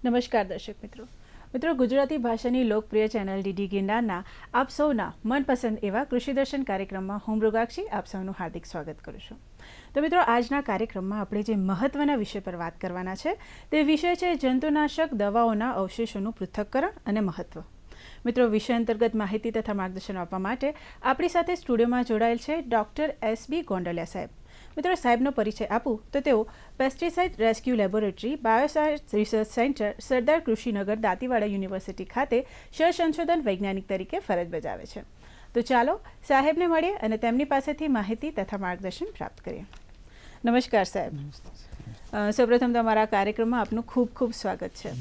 નમસ્કાર દર્શક મિત્રો ગુજરાતી ભાષાની લોકપ્રિય ચેનલ ડીડી ગિરનારના આપ સૌના મનપસંદ એવા કૃષિ દર્શન કાર્યક્રમમાં હું મૃગાક્ષી આપ સૌનું હાર્દિક સ્વાગત કરું છું। તો મિત્રો, આજના કાર્યક્રમમાં આપણે જે મહત્વના વિષય પર વાત કરવાના છે તે વિષય છે જંતુનાશક દવાઓના અવશેષોનું પૃથ્થકરણ અને મહત્વ। મિત્રો, વિષય અંતર્ગત માહિતી તથા માર્ગદર્શન આપવા માટે આપણી સાથે સ્ટુડિયોમાં જોડાયેલ છે ડૉક્ટર એસ.બી. ગોંડલિયા સાહેબ। મિત્રો, સાહેબનો પરિચય આપું તો તેઓ pesticide rescue laboratory, bioscience research centre, સરદાર કૃષિનગર, દાંતીવાડા યુનિવર્સિટી ખાતે સંશોધન વૈજ્ઞાનિક તરીકે ફરજ બજાવે છે। તો ચાલો સાહેબને મળીએ અને તેમની પાસેથી માહિતી તથા માર્ગદર્શન પ્રાપ્ત કરીએ। નમસ્કાર સાહેબ। સૌપ્રથમ તમારા કાર્યક્રમમાં આપનું ખૂબ ખૂબ સ્વાગત છે।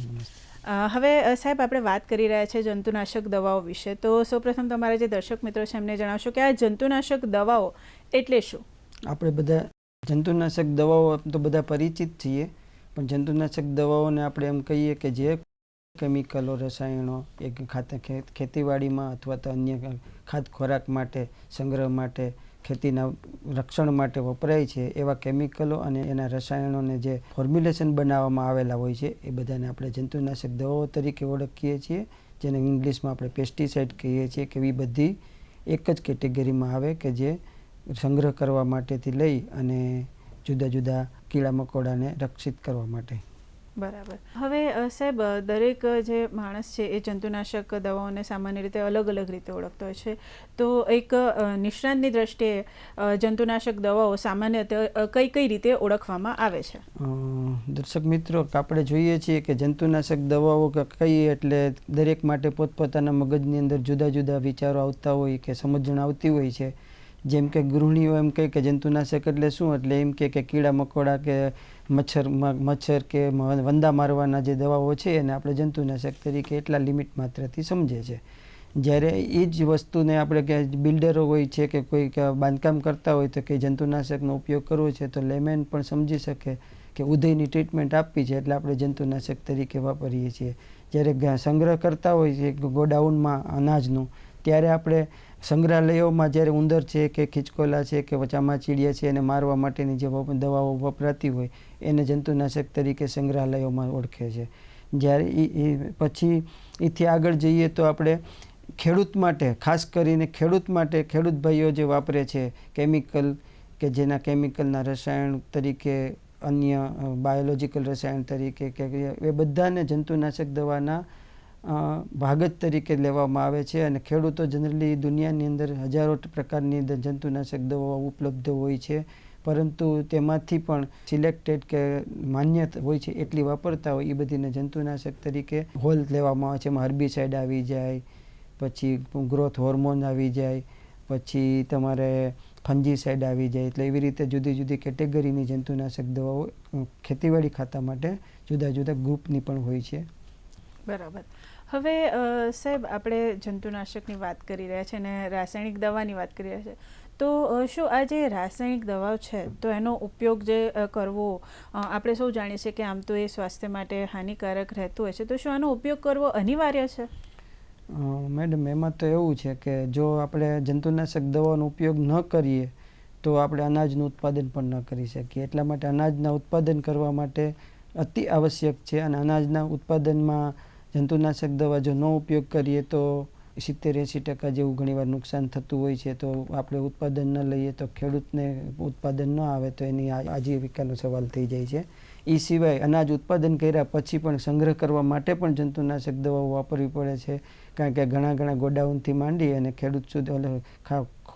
હવે સાહેબ, આપણે વાત કરી રહ્યા છીએ જંતુનાશક દવાઓ વિશે, તો સૌપ્રથમ તમારા જે દર્શક મિત્રો છે એમને જણાવશો કે આ જંતુનાશક દવાઓ એટલે શું? આપણે બધા જંતુનાશક દવાઓ તો બધા પરિચિત છીએ, પણ જંતુનાશક દવાઓને આપણે એમ કહીએ કે જે કેમિકલો, રસાયણો એક ખેતીવાડીમાં અથવા તો અન્ય ખાદ્ય ખોરાક માટે, સંગ્રહ માટે, ખેતીના રક્ષણ માટે વપરાય છે એવા કેમિકલો અને એના રસાયણોને જે ફોર્મ્યુલેશન બનાવવામાં આવેલા હોય છે એ બધાને આપણે જંતુનાશક દવાઓ તરીકે ઓળખીએ છીએ, જેને ઇંગ્લિશમાં આપણે પેસ્ટિસાઇડ કહીએ છીએ કે એ બધી એક જ કેટેગરીમાં આવે કે જે સંગ્રહ કરવા માટેથી લઈ અને જુદા જુદા કીડા મકોડાને રક્ષિત કરવા માટે। બરાબર। હવે સાહેબ, દરેક જે માણસ છે એ જંતુનાશક દવાઓને સામાન્ય રીતે અલગ અલગ રીતે ઓળખતો હોય છે, તો એક નિષ્ણાતની દ્રષ્ટિએ જંતુનાશક દવાઓ સામાન્ય કઈ કઈ રીતે ઓળખવામાં આવે છે? દર્શક મિત્રો, આપણે જોઈએ છીએ કે જંતુનાશક દવાઓ કહીએ એટલે દરેક માટે પોતપોતાના મગજની અંદર જુદા જુદા વિચારો આવતા હોય કે સમજણ આવતી હોય છે। જેમ કે ગૃહિણીઓ એમ કહે કે જંતુનાશક એટલે શું, એટલે એમ કે કીડા મકોડા કે મચ્છર કે વંદા મારવાના જે દવાઓ છે એને આપણે જંતુનાશક તરીકે એટલા લિમિટ માત્રથી સમજે છે। જ્યારે એ જ વસ્તુને આપણે કે બિલ્ડરો હોય છે કે કોઈ બાંધકામ કરતા હોય તો કે જંતુનાશકનો ઉપયોગ કરવો છે તો લેમેન પણ સમજી શકે કે ઉધઈની ટ્રીટમેન્ટ આપવી છે એટલે આપણે જંતુનાશક તરીકે વાપરીએ છીએ। જ્યારે સંગ્રહ કરતા હોય છે ગોડાઉનમાં અનાજનું, ત્યારે આપણે સંગ્રહાલયોમાં જ્યારે ઉંદર છે કે ખિચકોલા છે કે ચામાચીડિયા છે એને મારવા માટેની જે દવાઓ વપરાતી હોય એને જંતુનાશક તરીકે સંગ્રહાલયોમાં ઓળખે છે। જ્યારે પછી એથી આગળ જઈએ તો આપણે ખેડૂત માટે, ખાસ કરીને ખેડૂત માટે, ખેડૂત ભાઈઓ જે વાપરે છે કેમિકલ કે જેના કેમિકલના રસાયણ તરીકે, અન્ય બાયોલોજિકલ રસાયણ તરીકે કે એ બધાને જંતુનાશક દવાના ભાગ જ તરીકે લેવામાં આવે છે। અને ખેડૂતો જનરલી દુનિયાની અંદર હજારો પ્રકારની જંતુનાશક દવાઓ ઉપલબ્ધ હોય છે, પરંતુ તેમાંથી પણ સિલેક્ટેડ કે માન્ય હોય છે એટલી વાપરતા હોય એ બધીને જંતુનાશક તરીકે હોલ લેવામાં આવે છે। એમાં હર્બિસાઇડ આવી જાય, પછી ગ્રોથ હોર્મોન આવી જાય, પછી તમારે ફંજીસાઇડ આવી જાય, એટલે એવી રીતે જુદી જુદી કેટેગરીની જંતુનાશક દવાઓ ખેતીવાડી ખાતા માટે જુદા જુદા ગ્રુપની પણ હોય છે। બરાબર। હવે સાહેબ, આપણે જંતુનાશકની વાત કરી રહ્યા છીએ અને રાસાયણિક દવાની વાત કરી રહ્યા છીએ, તો શું આ જે રાસાયણિક દવાઓ છે તો એનો ઉપયોગ જે કરવો, આપણે સૌ જાણીએ છીએ કે આમ તો એ સ્વાસ્થ્ય માટે હાનિકારક રહેતું હોય છે, તો શું આનો ઉપયોગ કરવો અનિવાર્ય છે? મેડમ, એમાં તો એવું છે કે જો આપણે જંતુનાશક દવાનો ઉપયોગ ન કરીએ તો આપણે અનાજનું ઉત્પાદન પણ ન કરી શકીએ। એટલા માટે અનાજના ઉત્પાદન કરવા માટે અતિ આવશ્યક છે, અને અનાજના ઉત્પાદનમાં જંતુનાશક દવા જો ન ઉપયોગ કરીએ તો 70-80% જેવું ઘણીવાર નુકસાન થતું હોય છે। તો આપણે ઉત્પાદન ન લઈએ તો ખેડૂતને ઉત્પાદન ન આવે તો એની આજીવિકાનો સવાલ થઈ જાય છે। એ સિવાય અનાજ ઉત્પાદન કર્યા પછી પણ સંગ્રહ કરવા માટે પણ જંતુનાશક દવાઓ વાપરવી પડે છે, કારણ કે ઘણા ગોડાઉનથી માંડી અને ખેડૂત સુધી,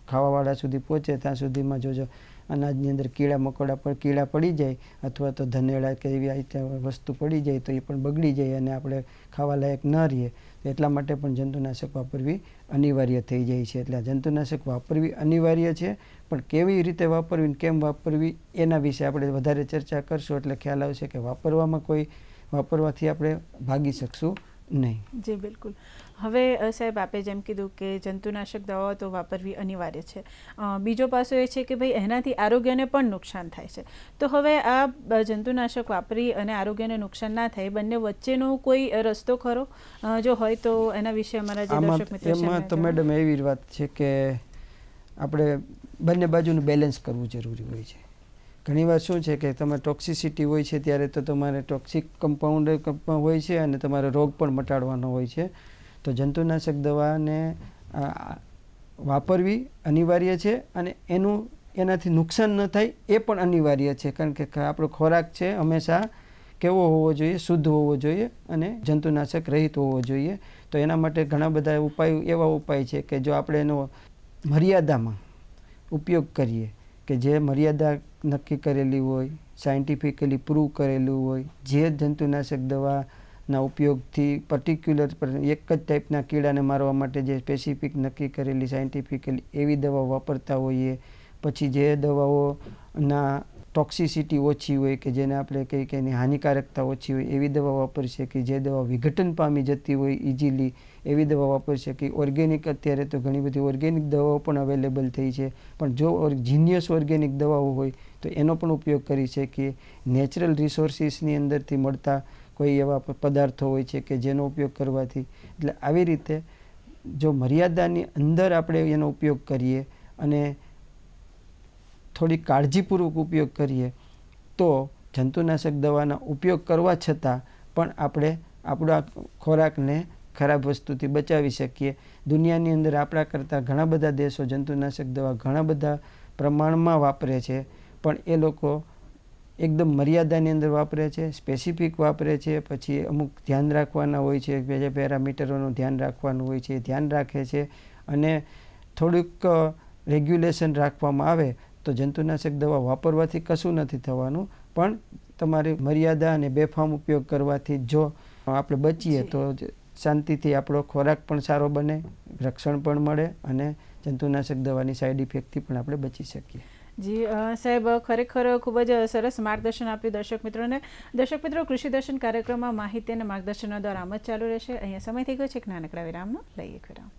ખાવાવાળા સુધી પહોંચે ત્યાં સુધીમાં જો અનાજની અંદર કીડા પડી જાય અથવા તો ધનેડા કે એવી વસ્તુ પડી જાય તો એ પણ બગડી જાય અને આપણે ખાવા લાયક ન રહીએ। એટલા માટે પણ જંતુનાશક વાપરવી અનિવાર્ય થઈ જાય છે। એટલે જંતુનાશક વાપરવી અનિવાર્ય છે, પણ કેવી રીતે વાપરવી, કેમ વાપરવી એના વિશે આપણે વધારે ચર્ચા કરશું એટલે ખ્યાલ આવશે કે વાપરવાથી આપણે ભાગી શકશું નહીં। જી બિલકુલ। હવે સાહેબ, આપે જેમ કીધું કે જંતુનાશક દવાઓ તો વાપરવી અનિવાર્ય છે, બીજો પાસો એ છે કે ભાઈ એનાથી આરોગ્યને પણ નુકસાન થાય છે, તો હવે આ જંતુનાશક વાપરી અને આરોગ્યને નુકસાન ના થાય બંને વચ્ચેનો કોઈ રસ્તો ખરો? જો હોય તો એના વિશે અમારા જે દર્શક મિત્રો છે એમાં તો મેડમ એવી વાત છે કે આપણે બંને બાજુનું બેલેન્સ કરવું જરૂરી હોય છે। ઘણીવાર શું છે કે તમારે ટોક્સિસિટી હોય છે ત્યારે તો તમારે ટોક્સિક કમ્પાઉન્ડ હોય છે અને તમારે રોગ પણ મટાડવાનો હોય છે. તો જંતુનાશક દવાને વાપરવી અનિવાર્ય છે અને એનાથી નુકસાન ન થાય એ પણ અનિવાર્ય છે, કારણ કે આપણો ખોરાક છે હંમેશા કેવો હોવો જોઈએ, શુદ્ધ હોવો જોઈએ અને જંતુનાશક રહિત હોવો જોઈએ. તો એના માટે ઘણા બધા એવા ઉપાય છે કે જો આપણે એનો મર્યાદામાં ઉપયોગ કરીએ, કે જે મર્યાદા નક્કી કરેલી હોય, સાયન્ટિફિકલી પ્રૂવ કરેલું હોય, જે જંતુનાશક દવાના ઉપયોગથી પર્ટિક્યુલર એક જ ટાઈપના કીડાને મારવા માટે જે સ્પેસિફિક નક્કી કરેલી સાયન્ટિફિકલી એવી દવા વાપરતા હોઈએ, પછી જે દવાઓના ટોક્સિસિટી ઓછી હોય કે જેને આપણે કહીએ કે એની હાનિકારકતા ઓછી હોય એવી દવા વાપરી શકીએ, જે દવા વિઘટન પામી જતી હોય ઇઝીલી એવી દવા વાપરી શકીએ. ઓર્ગેનિક અત્યારે તો ઘણી બધી ઓર્ગેનિક દવાઓ પણ અવેલેબલ થઈ છે, પણ જો જીનિયસ ઓર્ગેનિક દવાઓ હોય તો એનો પણ ઉપયોગ કરી શકીએ. નેચરલ રિસોર્સિસની અંદરથી મળતા કોઈ એવા પદાર્થો હોય છે કે જેનો ઉપયોગ કરવાથી, એટલે આવી રીતે જો મર્યાદાની અંદર આપણે એનો ઉપયોગ કરીએ અને થોડી કાળજીપૂર્વક ઉપયોગ કરીએ તો જંતુનાશક દવાના ઉપયોગ કરવા છતાં પણ આપણે આપણા ખોરાકને ખરાબ વસ્તુથી બચાવી શકીએ. દુનિયાની અંદર આપણા કરતાં ઘણા બધા દેશો જંતુનાશક દવા ઘણા બધા પ્રમાણમાં વાપરે છે, પણ એ લોકો એકદમ મર્યાદાની અંદર વાપરે છે, સ્પેસિફિક વાપરે છે, પછી અમુક ધ્યાન રાખવાના હોય છે, જે પેરામીટરોનું ધ્યાન રાખવાનું હોય છે, ધ્યાન રાખે છે અને થોડુંક રેગ્યુલેશન રાખવામાં આવે તો જંતુનાશક દવા વાપરવાથી કશું નથી થવાનું, પણ તમારી મર્યાદા અને બેફામ ઉપયોગ કરવાથી જો આપણે બચીએ તો શાંતિથી આપણો ખોરાક પણ સારો બને, રક્ષણ પણ મળે અને જંતુનાશક દવાની સાઈડ ઇફેક્ટથી પણ આપણે બચી શકીએ. જી સાહેબ, ખરેખર ખૂબ જ સરસ માર્ગદર્શન આપ્યું દર્શક મિત્રોને. દર્શક મિત્રો, કૃષિ દર્શન કાર્યક્રમમાં માહિતી અને માર્ગદર્શનનો દોર આમ જ ચાલુ રહેશે. અહીંયા સમય થઈ ગયો છે એક નાનકડા વિરામનો, લઈએ એક વિરામ.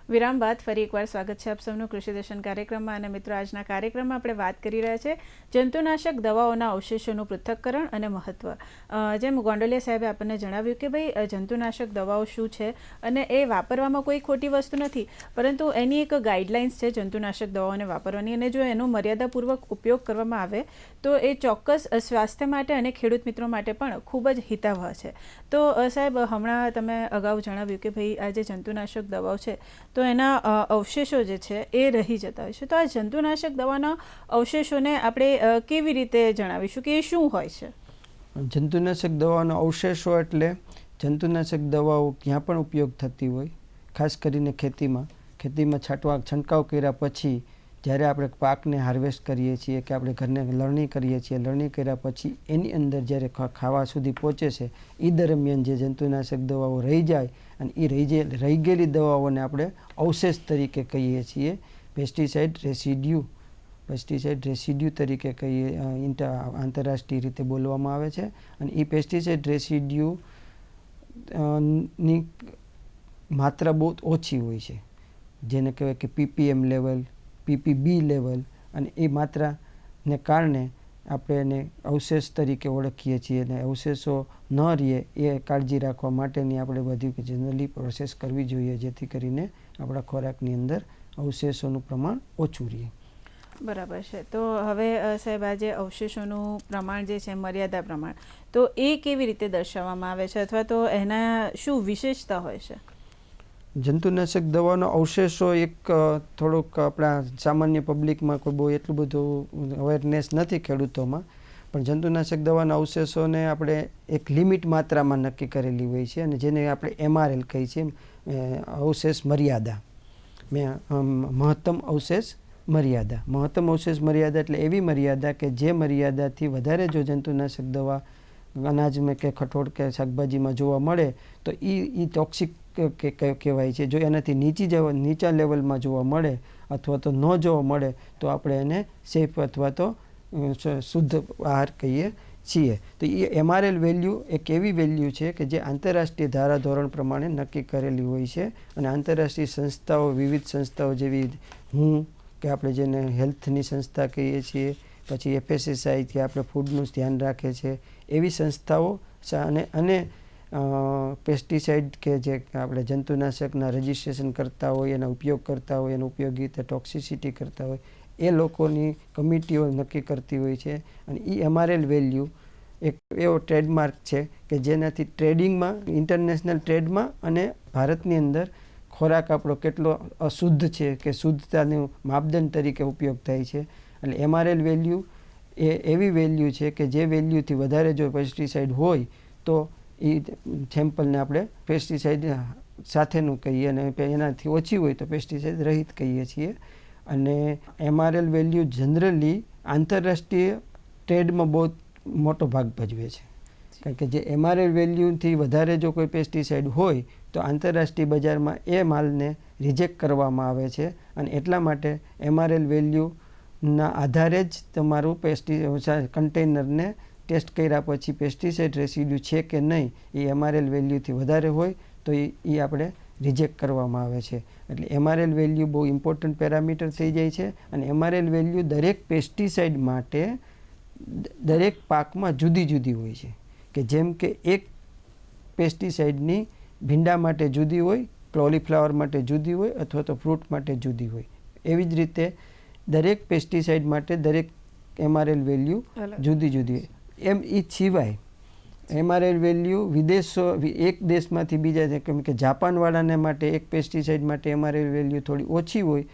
વિરામ બાદ ફરી એકવાર સ્વાગત છે આપ સૌનું કૃષિ દર્શન કાર્યક્રમમાં. અને મિત્રો, આજના કાર્યક્રમમાં આપણે વાત કરી રહ્યા છીએ જંતુનાશક દવાઓના અવશેષોનું પૃથ્થકરણ અને મહત્ત્વ. જેમ ગોંડલિયા સાહેબે આપણને જણાવ્યું કે ભાઈ જંતુનાશક દવાઓ શું છે અને એ વાપરવામાં કોઈ ખોટી વસ્તુ નથી, પરંતુ એની એક ગાઈડલાઇન્સ છે જંતુનાશક દવાઓને વાપરવાની, અને જો એનો મર્યાદાપૂર્વક ઉપયોગ કરવામાં આવે તો એ ચોક્કસ સ્વાસ્થ્ય માટે અને ખેડૂત મિત્રો માટે પણ ખૂબ જ હિતાવહ છે. તો સાહેબ, હમણાં તમે અગાઉ જણાવ્યું કે ભાઈ આ જે જંતુનાશક દવાઓ છે તો એના અવશેષો જે છે એ રહી જતા હોય છે. તો આ જંતુનાશક દવાના અવશેષોને આપણે કેવી રીતે જણાવીશું કે એ શું હોય છે? જંતુનાશક દવાઓના અવશેષો એટલે જંતુનાશક દવાઓ ક્યાં પણ ઉપયોગ થતી હોય, ખાસ કરીને ખેતીમાં છંટકાવ કર્યા પછી જ્યારે આપણે પાકને હાર્વેસ્ટ કરીએ છીએ કે આપણે ઘરને લણણી કરીએ છીએ, લણણી કર્યા પછી એની અંદર જ્યારે ખાવા સુધી પહોંચે છે એ દરમિયાન જે જંતુનાશક દવાઓ રહી જાય અને એ રહી ગયેલી દવાઓને આપણે અવશેષ તરીકે કહીએ છીએ. પેસ્ટિસાઇડ રેસિડ્યુ તરીકે કહીએ, આંતરરાષ્ટ્રીય રીતે બોલવામાં આવે છે. અને એ પેસ્ટિસાઇડ રેસિડ્યુ ની માત્રા બહુ ઓછી હોય છે, જેને કહેવાય કે PPM લેવલ, PPB લેવલ, અને એ માત્રાને કારણે આપણે એને અવશેષ તરીકે ઓળખીએ છીએ. અને અવશેષો ન રહે એ કાળજી રાખવા માટેની આપણે બધી જનરલી પ્રોસેસ કરવી જોઈએ, જેથી કરીને આપણા ખોરાકની અંદર અવશેષોનું પ્રમાણ ઓછું રહે. બરાબર છે. તો હવે સાહેબ, આ જે અવશેષોનું પ્રમાણ જે છે, મર્યાદા પ્રમાણ, તો એ કેવી રીતે દર્શાવવામાં આવે છે, અથવા તો એના શું વિશેષતા હોય છે? જંતુનાશક દવાનો અવશેષો એક થોડુંક આપણા સામાન્ય પબ્લિકમાં કોઈ બહુ એટલું બધું અવેરનેસ નથી ખેડૂતોમાં, પણ જંતુનાશક દવાના અવશેષોને આપણે એક લિમિટ માત્રામાં નક્કી કરેલી હોય છે, અને જેને આપણે MRL કહીએ છીએ, અવશેષ મર્યાદા, મહત્તમ અવશેષ મર્યાદા. મહત્તમ અવશેષ મર્યાદા એટલે એવી મર્યાદા કે જે મર્યાદાથી વધારે જો જંતુનાશક દવા અનાજમાં કે કઠોળ કે શાકભાજીમાં જોવા મળે તો એ ટોક્સિક કહેવાય છે. જો એનાથી નીચા લેવલમાં જોવા મળે અથવા તો ન જોવા મળે તો આપણે એને સેફ અથવા તો શુદ્ધ આહાર કહીએ છીએ. તો એ MRL વેલ્યુ એક એવી વેલ્યુ છે કે જે આંતરરાષ્ટ્રીય ધારાધોરણ પ્રમાણે નક્કી કરેલી હોય છે, અને આંતરરાષ્ટ્રીય સંસ્થાઓ, વિવિધ સંસ્થાઓ જેવી કે આપણે જેને હેલ્થની સંસ્થા કહીએ છીએ, પછી FSSAI કે આપણે ફૂડનું ધ્યાન રાખે છે, એવી સંસ્થાઓ અને પેસ્ટિસાઇડ કે જે આપણે જંતુનાશકના રજિસ્ટ્રેશન કરતા હોય, એના ઉપયોગ કરતા હોય, એનો ઉપયોગીતા ટોક્સિસિટી કરતા હોય, એ લોકોની કમિટીઓ નક્કી કરતી હોય છે. અને એ MRL વેલ્યુ એક એવો ટ્રેડમાર્ક છે કે જેનાથી ટ્રેડિંગમાં, ઇન્ટરનેશનલ ટ્રેડમાં અને ભારતની અંદર ખોરાક આપણો કેટલો અશુદ્ધ છે કે શુદ્ધતાનું માપદંડ તરીકે ઉપયોગ થાય છે. એટલે MRL વેલ્યુ એ એવી વેલ્યુ છે કે જે વેલ્યુથી વધારે જો પેસ્ટિસાઇડ હોય તો એ સેમ્પલને આપણે પેસ્ટિસાઇડ સાથેનું કહીએ, અને એનાથી ઓછી હોય તો પેસ્ટિસાઇડ રહિત કહીએ છીએ. અને MRL વેલ્યુ જનરલી આંતરરાષ્ટ્રીય ટ્રેડમાં બહુ મોટો ભાગ ભજવે છે. કારણ કે જે MRL વેલ્યુથી વધારે જો કોઈ પેસ્ટિસાઇડ હોય તો આંતરરાષ્ટ્રીય બજારમાં એ માલને રિજેક્ટ કરવામાં આવે છે. અને એટલા માટે MRL વેલ્યુના આધારે જ તમારું કન્ટેનરને ટેસ્ટ કર્યા પછી પેસ્ટિસાઇડ રેસિડ્યુ છે કે નહીં, એ MRL વેલ્યુથી વધારે હોય તો એ આપણે રિજેક્ટ કરવામાં આવે છે. એટલે MRL વેલ્યુ બહુ ઇમ્પોર્ટન્ટ પેરામીટર થઈ જાય છે. અને MRL વેલ્યુ દરેક પેસ્ટિસાઇડ માટે દરેક પાકમાં જુદી જુદી હોય છે. કે જેમ કે એક પેસ્ટિસાઇડની ભીંડા માટે જુદી હોય, કોલીફ્લાવર માટે જુદી હોય, અથવા તો ફ્રૂટ માટે જુદી હોય. એવી જ રીતે દરેક પેસ્ટિસાઇડ માટે દરેક MRL વેલ્યુ જુદી જુદી હોય. એમ એ સિવાય MRL વેલ્યુ વિદેશો, એક દેશમાંથી બીજા, કેમ કે જાપાનવાળાને માટે એક પેસ્ટિસાઇડ માટે MRL વેલ્યુ થોડી ઓછી હોય,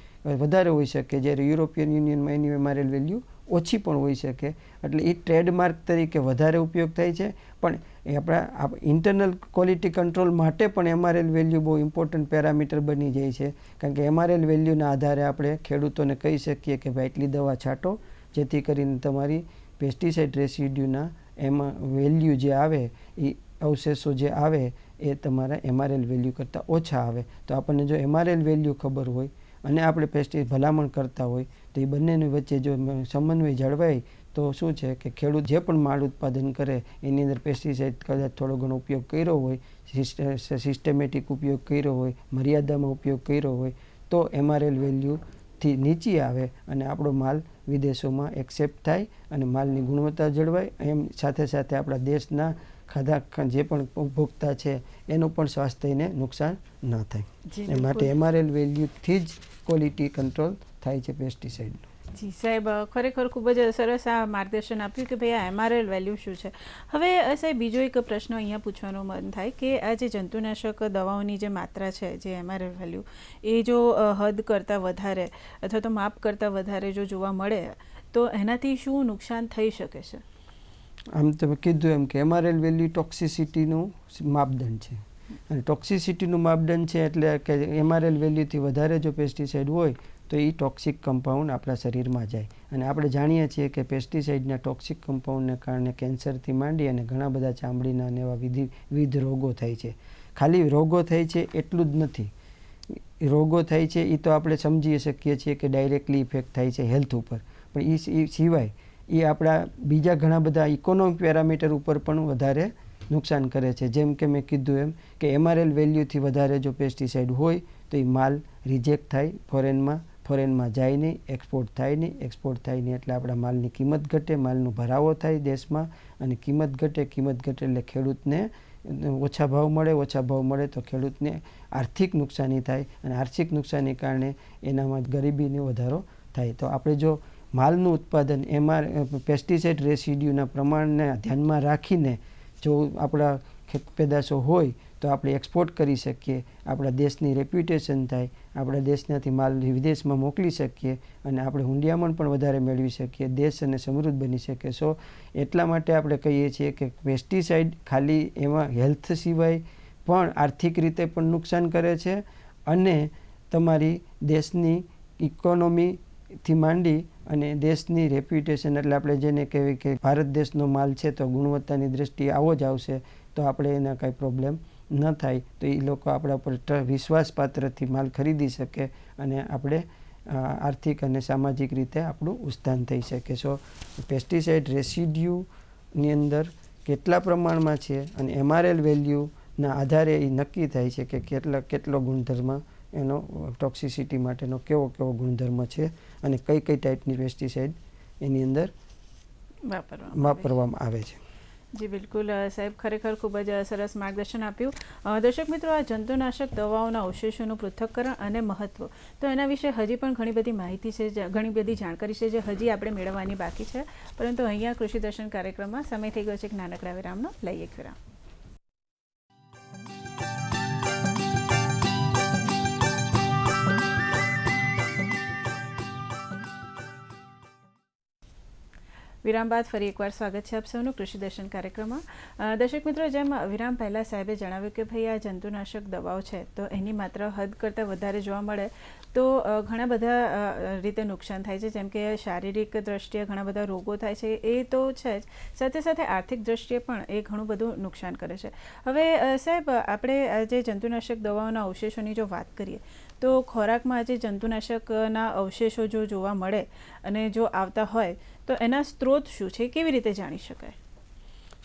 વધારે હોઈ શકે, જ્યારે યુરોપિયન યુનિયનમાં એની MRL વેલ્યુ ઓછી પણ હોઈ શકે. એટલે એ ટ્રેડમાર્ક તરીકે વધારે ઉપયોગ થાય છે. પણ એ આપણા ઇન્ટરનલ ક્વોલિટી કંટ્રોલ માટે પણ MRL વેલ્યુ બહુ ઇમ્પોર્ટન્ટ પેરામીટર બની જાય છે. કારણ કે MRL વેલ્યુના આધારે આપણે ખેડૂતોને કહી શકીએ કે ભાઈ એટલી દવા છાંટો, જેથી કરીને તમારી પેસ્ટિસાઇડ રેસિડ્યુના એમાં વેલ્યુ જે આવે, એ અવશેષો જે આવે એ તમારા MRL વેલ્યુ કરતાં ઓછા આવે. તો આપણને જો MRL વેલ્યુ ખબર હોય અને આપણે પેસ્ટિસાઇડ ભલામણ કરતા હોય તો એ બંનેની વચ્ચે જો સમન્વય જળવાય તો શું છે કે ખેડૂત જે પણ માલ ઉત્પાદન કરે એની અંદર પેસ્ટિસાઇડ કદાચ થોડો ઘણો ઉપયોગ કર્યો હોય, સિસ્ટમેટિક ઉપયોગ કર્યો હોય, મર્યાદામાં ઉપયોગ કર્યો હોય, તો MRL વેલ્યુથી નીચી આવે અને આપણો માલ વિદેશોમાં એક્સેપ્ટ થાય અને માલની ગુણવત્તા જળવાય. એમ સાથે સાથે આપણા દેશના ખાધા જે પણ ઉપભોક્તા છે એનું પણ સ્વાસ્થ્યને નુકસાન ન થાય. એ માટે MRL વેલ્યુથી જ ક્વોલિટી કંટ્રોલ થાય છે પેસ્ટિસાઇડનું. જી સાહેબ, ખરેખર ખૂબ જ સરસ આ માર્ગદર્શન આપ્યું કે ભાઈ આ MRL વેલ્યુ શું છે. હવે સાહેબ બીજો એક પ્રશ્ન અહીંયા પૂછવાનો મન થાય કે આ જે જંતુનાશક દવાઓની જે માત્રા છે, જે MRL વેલ્યુ, એ જો હદ કરતાં વધારે અથવા તો માપ કરતાં વધારે જો જોવા મળે તો એનાથી શું નુકસાન થઈ શકે છે? આમ તમે કીધું એમ કે MRL વેલ્યુ ટોક્સિસિટીનું માપદંડ છે. અને ટોક્સિસિટીનું માપદંડ છે એટલે કે MRL વેલ્યુથી વધારે જો પેસ્ટિસાઇડ હોય તો એ ટોક્સિક કમ્પાઉન્ડ આપણા શરીરમાં જાય. અને આપણે જાણીએ છીએ કે પેસ્ટિસાઇડના ટોક્સિક કમ્પાઉન્ડને કારણે કેન્સરથી માંડી અને ઘણા બધા ચામડીના અને એવા વિવિધ રોગો થાય છે. ખાલી રોગો થાય છે એટલું જ નથી, રોગો થાય છે એ તો આપણે સમજી શકીએ છીએ કે ડાયરેક્ટલી ઇફેક્ટ થાય છે હેલ્થ ઉપર, પણ એ સિવાય એ આપણા બીજા ઘણા બધા ઇકોનોમિક પેરામીટર ઉપર પણ વધારે નુકસાન કરે છે. જેમ કે મેં કીધું એમ કે MRL વેલ્યુથી વધારે જો પેસ્ટિસાઇડ હોય તો એ માલ રિજેક્ટ થાય, ફોરેનમાં જાય નહીં, એક્સપોર્ટ થાય નહીં એટલે આપણા માલની કિંમત ઘટે, માલનો ભરાવો થાય દેશમાં, અને કિંમત ઘટે એટલે ખેડૂતને ઓછા ભાવ મળે તો ખેડૂતને આર્થિક નુકસાની થાય, અને આર્થિક નુકસાની કારણે એનામાં ગરીબીનો વધારો થાય. તો આપણે જો માલનું ઉત્પાદન પેસ્ટિસાઇડ રેસિડ્યુના પ્રમાણને ધ્યાનમાં રાખીને જો આપણા ખેત પેદાશો હોય તો આપણે એક્સપોર્ટ કરી શકીએ, આપણા દેશની રેપ્યુટેશન થાય, આપણા દેશનાથી માલ વિદેશમાં મોકલી શકીએ અને આપણે હુંડિયામણ પણ વધારે મેળવી શકીએ, દેશ અને સમૃદ્ધ બની શકે. સો એટલા માટે આપણે કહીએ છીએ કે પેસ્ટિસાઇડ ખાલી એમાં હેલ્થ સિવાય પણ આર્થિક રીતે પણ નુકસાન કરે છે, અને તમારી દેશની ઇકોનોમીથી માંડી અને દેશની રેપ્યુટેશન, એટલે આપણે જેને કહેવાય કે ભારત દેશનો માલ છે તો ગુણવત્તાની દૃષ્ટિએ આવો જ આવશે તો આપણે એના કાંઈ પ્રોબ્લેમ ન થાય, તો એ લોકો આપણા પર વિશ્વાસપાત્રથી માલ ખરીદી શકે અને આપણે આર્થિક અને સામાજિક રીતે આપણું ઉત્થાન થઈ શકે. સો પેસ્ટિસાઇડ રેસિડ્યુની અંદર કેટલા પ્રમાણમાં છે અને MRL વેલ્યુના આધારે એ નક્કી થાય છે કે કેટલો ગુણધર્મ એનો ટોક્સિસિટી માટેનો કેવો ગુણધર્મ છે અને કઈ ટાઈપની પેસ્ટિસાઇડ એની અંદર વાપરવામાં આવે છે. જી બિલકુલ સાહેબ, ખરેખર ખૂબ જ સરસ માર્ગદર્શન આપ્યું. દર્શક મિત્રો, આ જંતુનાશક દવાઓના અવશેષોનું પૃથ્થકરણ અને મહત્વ, તો એના વિશે હજી પણ ઘણી બધી માહિતી છે, ઘણી બધી જાણકારી છે જે હજી આપણે મેળવવાની બાકી છે. પરંતુ અહીંયા કૃષિ દર્શન કાર્યક્રમમાં સમય થઈ ગયો છે એક નાનકડા વિરામનો. લઈએ એક વિરામ. વિરામ બાદ ફરી એકવાર સ્વાગત છે આપ સૌનું કૃષિ દર્શન કાર્યક્રમમાં. દર્શક મિત્રો, જેમ વિરામ પહેલાં સાહેબે જણાવ્યું કે ભાઈ આ જંતુનાશક દવાઓ છે તો એની માત્રા હદ કરતાં વધારે જોવા મળે તો ઘણા બધા રીતે નુકસાન થાય છે, જેમ કે શારીરિક દ્રષ્ટિએ ઘણા બધા રોગો થાય છે, એ તો છે જ, સાથે સાથે આર્થિક દ્રષ્ટિએ પણ એ ઘણું બધું નુકસાન કરે છે. હવે સાહેબ, આપણે જે જંતુનાશક દવાઓના અવશેષોની જો વાત કરીએ તો ખોરાકમાં આજે જંતુનાશકના અવશેષો જો જોવા મળે અને જો આવતા હોય તો એના સ્ત્રોત શું છે, કેવી રીતે જાણી શકાય?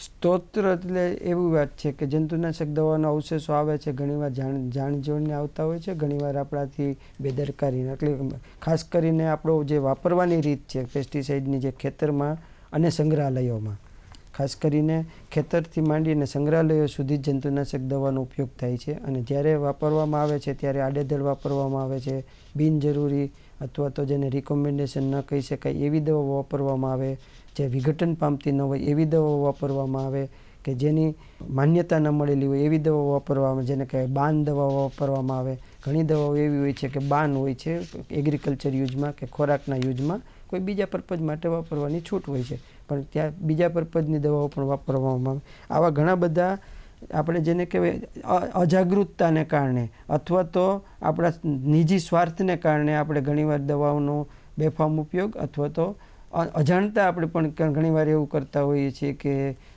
સ્તોત્ર એટલે એવી વાત છે કે જંતુનાશક દવાના અવશેષો આવે છે, ઘણીવાર જાણ જોઈને આવતા હોય છે, ઘણીવાર આપણાથી બેદરકારીને, એટલે ખાસ કરીને આપણો જે વાપરવાની રીત છે પેસ્ટિસાઇડની, જે ખેતરમાં અને સંગ્રહાલયોમાં, ખાસ કરીને ખેતરથી માંડીને સંગ્રહાલયો સુધી જંતુનાશક દવાનો ઉપયોગ થાય છે. અને જ્યારે વાપરવામાં આવે છે ત્યારે આડેધડ વાપરવામાં આવે છે. બિનજરૂરી અથવા તો જેને રિકમેન્ડેશન ન કહી શકાય એવી દવાઓ વાપરવામાં આવે, જે વિઘટન પામતી ન હોય એવી દવાઓ વાપરવામાં આવે, કે જેની માન્યતા ન મળેલી હોય એવી દવાઓ વાપરવામાં, જેને કહેવાય બાન દવાઓ વાપરવામાં આવે. ઘણી દવાઓ એવી હોય છે કે બાન હોય છે એગ્રીકલ્ચર યુઝમાં કે ખોરાકના યુઝમાં, કોઈ બીજા પર્પઝ માટે વાપરવાની છૂટ હોય છે, પણ ત્યાં બીજા પર્પઝની દવાઓ પણ વાપરવામાં આવે. આવા ઘણા બધા આપણે જેને કહેવાય અજાગૃતતાને કારણે અથવા તો આપણા નિજી સ્વાર્થને કારણે આપણે ઘણીવાર દવાઓનો બેફામ ઉપયોગ અથવા તો અજાણતા આપણે પણ ઘણીવાર એવું કરતા હોઈએ છીએ કે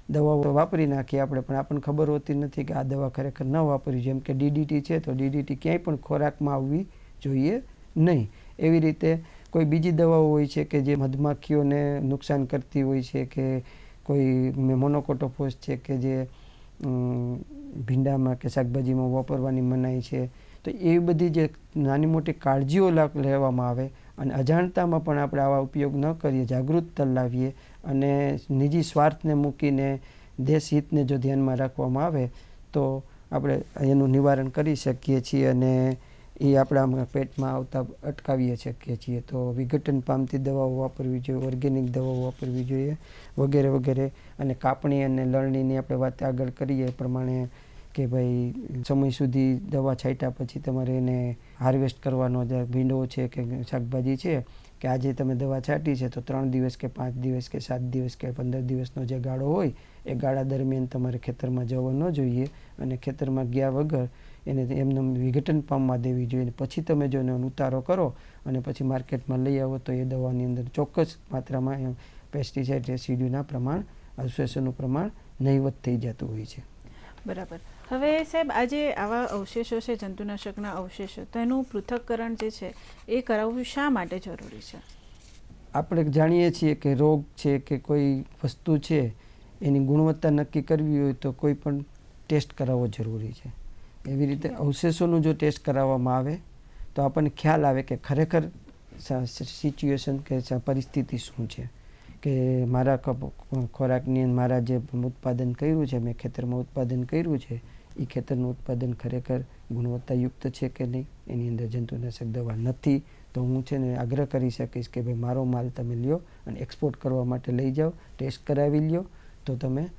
દવાઓ વાપરી નાખીએ આપણે, પણ આપણને ખબર હોતી નથી કે આ દવા ખરેખર ન વાપરવી. જેમ કે DDT છે તો DDT ક્યાંય પણ ખોરાકમાં આવવી જોઈએ નહીં. એવી રીતે કોઈ બીજી દવાઓ હોય છે કે જે મધમાખીઓને નુકસાન કરતી હોય છે, કે કોઈ મોનોકોટોફોસ છે કે જે ભીંડામાં કે શાકભાજીમાં વાપરવાની મનાઈ છે. તો એવી બધી જે નાની મોટી કાળજીઓ લેવામાં આવે અને અજાણતામાં પણ આપણે આવા ઉપયોગ ન કરીએ, જાગૃતતા લાવીએ અને નિજી સ્વાર્થને મૂકીને દેશ હિતને જો ધ્યાનમાં રાખવામાં આવે તો આપણે એનું નિવારણ કરી શકીએ છીએ અને એ આપણા પેટમાં આવતા અટકાવી શકીએ છીએ. તો વિઘટન પામતી દવાઓ વાપરવી જોઈએ, ઓર્ગેનિક દવાઓ વાપરવી જોઈએ, વગેરે વગેરે. અને કાપણી અને લણણીની આપણે વાત આગળ કરીએ એ પ્રમાણે કે ભાઈ સમય સુધી દવા છાંટ્યા પછી તમારે એને હાર્વેસ્ટ કરવાનો, જે ભીંડો છે કે શાકભાજી છે, કે આજે તમે દવા છાંટી છે તો 3 દિવસ કે 5 દિવસ કે 7 દિવસ કે 15 દિવસનો જે ગાળો હોય એ ગાળા દરમિયાન તમારે ખેતરમાં જવા ન જોઈએ અને ખેતરમાં ગયા વગર એને એમને વિઘટન પામવા દેવી જોઈએ. પછી તમે જો એનો ઉતારો કરો અને પછી માર્કેટમાં લઈ આવો તો એ દવાની અંદર ચોક્કસ માત્રામાં પેસ્ટિસાઇડ રેસિડ્યુના પ્રમાણ, અવશેષોનું પ્રમાણ નહીવત થઈ જતું હોય છે. બરાબર. હવે સાહેબ, આજે આવા અવશેષો છે, જંતુનાશકના અવશેષો, તો એનું પૃથ્થકરણ જે છે એ કરાવવું શા માટે જરૂરી છે? આપણે જાણીએ છીએ કે રોગ છે કે કોઈ વસ્તુ છે એની ગુણવત્તા નક્કી કરવી હોય તો કોઈ પણ ટેસ્ટ કરાવવો જરૂરી છે. એવી રીતે અવશેષોનું જો ટેસ્ટ કરાવવામાં આવે તો આપણને ખ્યાલ આવે કે ખરેખર સિચ્યુએશન કે પરિસ્થિતિ શું છે, કે મારા ખોરાકની મારા જે ઉત્પાદન કર્યું છે, મેં ખેતરમાં ઉત્પાદન કર્યું છે, એ ખેતરનું ઉત્પાદન ખરેખર ગુણવત્તાયુક્ત છે કે નહીં, એની અંદર જંતુનાશક દવા નથી, તો હું છે ને આગ્રહ કરી શકીશ કે ભાઈ મારો માલ તમે લ્યો અને એક્સપોર્ટ કરવા માટે લઈ જાઓ, ટેસ્ટ કરાવી લ્યો તો તમે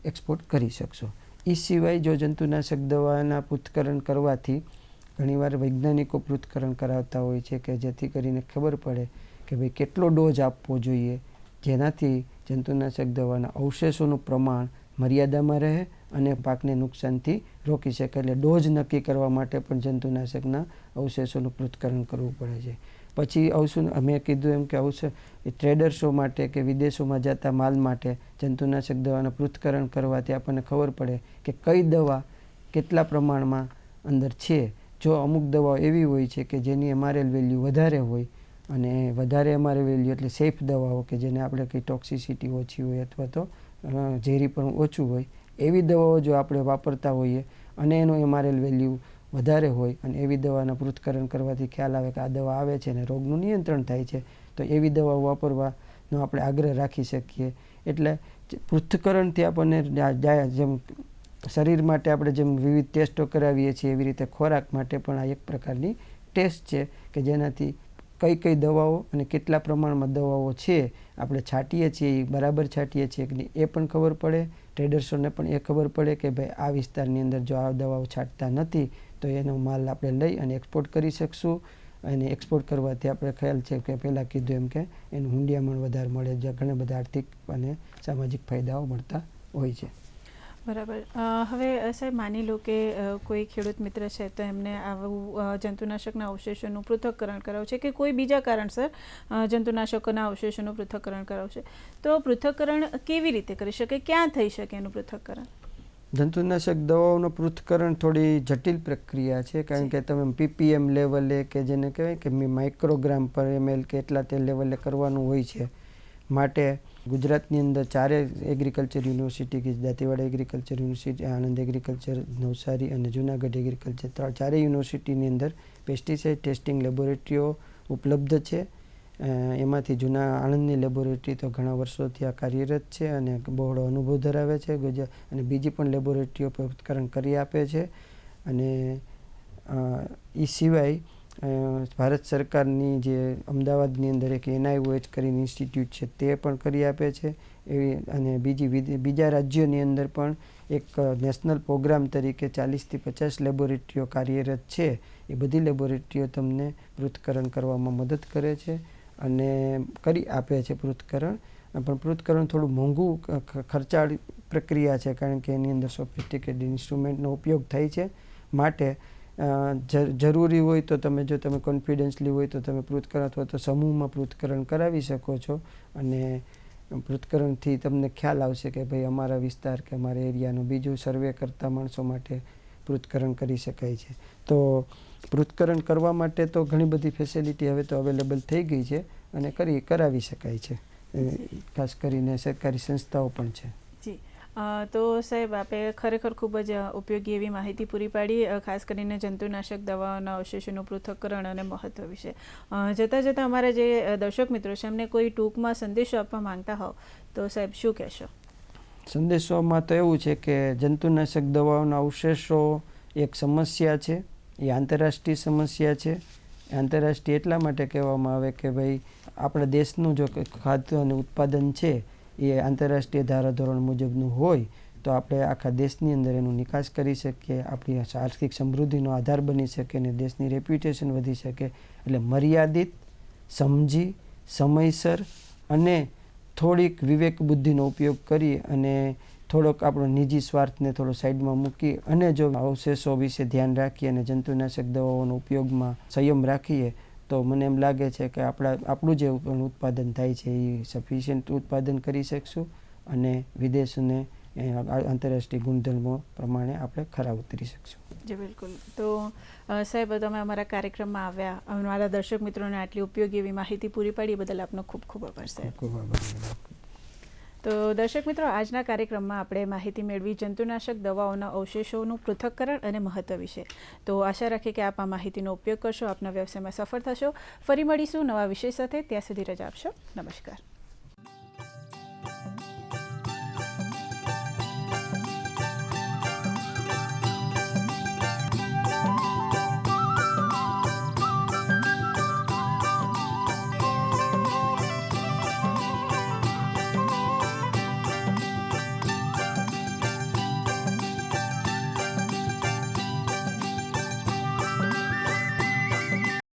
એક્સપોર્ટ કરી શકશો. એ સિવાય જો જંતુનાશક દવાના પૃથ્થકરણ કરવાથી ઘણીવાર વૈજ્ઞાનિકો પૃથ્થકરણ કરાવતા હોય છે કે જેથી કરીને ખબર પડે કે ભાઈ કેટલો ડોઝ આપવો જોઈએ જેનાથી જંતુનાશક દવાના અવશેષોનું પ્રમાણ મર્યાદામાં રહે અને પાકને નુકસાનથી રોકી શકે. એટલે ડોઝ નક્કી કરવા માટે પણ જંતુનાશકના અવશેષોનું પૃથ્થકરણ કરવું પડે છે. પછી મેં કીધું એમ કે ટ્રેડર્સો માટે કે વિદેશોમાં જતા માલ માટે જંતુનાશક દવાના પૃથ્થકરણ કરવાથી આપણને ખબર પડે કે કઈ દવા કેટલા પ્રમાણમાં અંદર છે. જો અમુક દવાઓ એવી હોય છે કે જેની MRL વેલ્યુ વધારે હોય અને વધારે MRL વેલ્યુ એટલે સેફ દવાઓ કે જેને આપણે કંઈ ટોક્સિસિટી ઓછી હોય અથવા તો ઝેરી પણ ઓછું હોય, એવી દવાઓ જો આપણે વાપરતા હોઈએ અને એનો MRL વેલ્યુ વધારે હોય અને એવી દવાના પૃથ્થકરણ કરવાથી ખ્યાલ આવે કે આ દવા આવે છે અને રોગનું નિયંત્રણ થાય છે, તો એવી દવાઓ વાપરવાનો આપણે આગ્રહ રાખી શકીએ. એટલે પૃથ્થકરણથી આપણને જેમ શરીર માટે આપણે જેમ વિવિધ ટેસ્ટો કરાવીએ છીએ એવી રીતે ખોરાક માટે પણ આ એક પ્રકારની ટેસ્ટ છે કે જેનાથી કઈ કઈ દવાઓ અને કેટલા પ્રમાણમાં દવાઓ છે આપણે છાંટીએ છીએ એ બરાબર છાંટીએ છીએ કે નહીં એ પણ ખબર પડે. ટ્રેડર્સોને પણ એ ખબર પડે કે ભાઈ આ વિસ્તારની અંદર જો આ દવાઓ છાંટતા નથી તો એનો માલ આપણે લઈ અને એક્સપોર્ટ કરી શકશું. અને એક્સપોર્ટ કરવાથી આપણે ખ્યાલ છે કે પહેલાં કીધું એમ કે એનું હુંડિયામણ વધારે મળે, જે ઘણા બધા આર્થિક અને સામાજિક ફાયદાઓ મળતા હોય છે. બરાબર. હવે સાહેબ માની લો કે કોઈ ખેડૂત મિત્ર છે તો એમને આવું જંતુનાશકના અવશેષોનું પૃથ્થકરણ કરાવવું છે કે કોઈ બીજા કારણસર જંતુનાશકોના અવશેષોનું પૃથ્થકરણ કરાવવું છે, તો પૃથ્થકરણ કેવી રીતે કરી શકે, ક્યાં થઈ શકે એનું પૃથ્થકરણ? જંતુનાશક દવાઓનું પૃથ્થકરણ થોડી જટિલ પ્રક્રિયા છે, કારણ કે તમે PPM લેવલે કે જેને કહેવાય કે માઇક્રોગ્રામ પર ml કે એટલા તે લેવલે કરવાનું હોય છે. માટે ગુજરાતની અંદર 4 એગ્રીકલ્ચર યુનિવર્સિટી કે Dantiwada agriculture university, Anand agriculture, Navsari અને જૂનાગઢ એગ્રીકલ્ચર, 4 યુનિવર્સિટીની અંદર પેસ્ટિસાઇડ ટેસ્ટિંગ લેબોરેટરીઓ ઉપલબ્ધ છે. એમાંથી આણંદની લેબોરેટરી તો ઘણા વર્ષોથી આ કાર્યરત છે અને બહોળો અનુભવ ધરાવે છે. અને બીજી પણ લેબોરેટરીઓ પૃથ્થકરણ કરી આપે છે. અને એ સિવાય ભારત સરકારની જે અમદાવાદની અંદર એક NIOH કરીને ઇન્સ્ટિટ્યૂટ છે તે પણ કરી આપે છે. એવી અને બીજા રાજ્યોની અંદર પણ એક નેશનલ પ્રોગ્રામ તરીકે 40થી 50 લેબોરેટરીઓ કાર્યરત છે. એ બધી લેબોરેટરીઓ તમને પૃથ્થકરણ કરવામાં મદદ કરે છે અને કરી આપે છે પૃથ્થકરણ. પણ પૃથ્થકરણ થોડું મોંઘું ખર્ચાળ પ્રક્રિયા છે, કારણ કે એની અંદર સોફિસ્ટિકેટેડ ઇન્સ્ટ્રુમેન્ટનો ઉપયોગ થાય છે. માટે જરૂરી હોય તો તમે કોન્ફિડન્સલી હોય તો તમે પૃથ્થકરણ અથવા તો સમૂહમાં પૃથ્થકરણ કરાવી શકો છો. અને પૃથ્થકરણથી તમને ખ્યાલ આવશે કે ભાઈ અમારા વિસ્તાર કે અમારા એરિયાનો બીજું સર્વે કરતા માણસો માટે પૃથ્થકરણ કરી શકાય છે. તો પૃથ્થકરણ કરવા માટે તો ઘણી બધી ફેસિલિટી હવે તો અવેલેબલ થઈ ગઈ છે અને કરાવી શકાય છે. ખાસ કરીને સરકારી સંસ્થાઓ પણ છે. જી. તો સાહેબ આપે ખરેખર ખૂબ જ ઉપયોગી એવી માહિતી પૂરી પાડી, ખાસ કરીને જંતુનાશક દવાઓના અવશેષોનું પૃથ્થકરણ અને મહત્ત્વ વિશે. જતાં જતાં અમારા જે દર્શક મિત્રો છે એમને કોઈ ટૂંકમાં સંદેશો આપવા માંગતા હોવ તો સાહેબ શું કહેશો? સંદેશોમાં તો એવું છે કે જંતુનાશક દવાઓના અવશેષો એક સમસ્યા છે. એ આંતરરાષ્ટ્રીય સમસ્યા છે. આંતરરાષ્ટ્રીય એટલા માટે કહેવામાં આવે કે ભાઈ આપણા દેશનું જો ખાદ્ય અને ઉત્પાદન છે એ આંતરરાષ્ટ્રીય ધારાધોરણ મુજબનું હોય તો આપણે આખા દેશની અંદર એનો નિકાસ કરી શકીએ, આપણી આર્થિક સમૃદ્ધિનો આધાર બની શકે અને દેશની રેપ્યુટેશન વધી શકે. એટલે મર્યાદિત, સમજી, સમયસર અને થોડીક વિવેક બુદ્ધિનો ઉપયોગ કરી અને થોડોક આપણો નિજી સ્વાર્થને થોડો સાઈડમાં મૂકી અને જો અવશેષો વિશે ધ્યાન રાખીએ અને જંતુનાશક દવાઓનો ઉપયોગમાં સંયમ રાખીએ તો મને એમ લાગે છે કે આપણું જે ઉત્પાદન થાય છે એ સફિશિયન્ટ ઉત્પાદન કરી શકશું અને વિદેશને આંતરરાષ્ટ્રીય ગુણધર્મો પ્રમાણે આપણે ખરા ઉતરી શકશું. જી બિલકુલ. તો સાહેબ તમે અમારા કાર્યક્રમમાં આવ્યા, અમારા દર્શક મિત્રોને આટલી ઉપયોગી એવી માહિતી પૂરી પાડી બદલ આપનો ખૂબ ખૂબ આભાર સાહેબ. ખૂબ આભાર. તો દર્શક મિત્રો, આજના કાર્યક્રમમાં આપણે માહિતી મેળવી જંતુનાશક દવાઓના અવશેષોનું પૃથ્થકરણ અને મહત્ત્વ વિશે. તો આશા રાખીએ કે આપ આ માહિતીનો ઉપયોગ કરશો, આપના વ્યવસાયમાં સફળ થશો. ફરી મળીશું નવા વિષય સાથે. ત્યાં સુધી રજા આપશો. નમસ્કાર.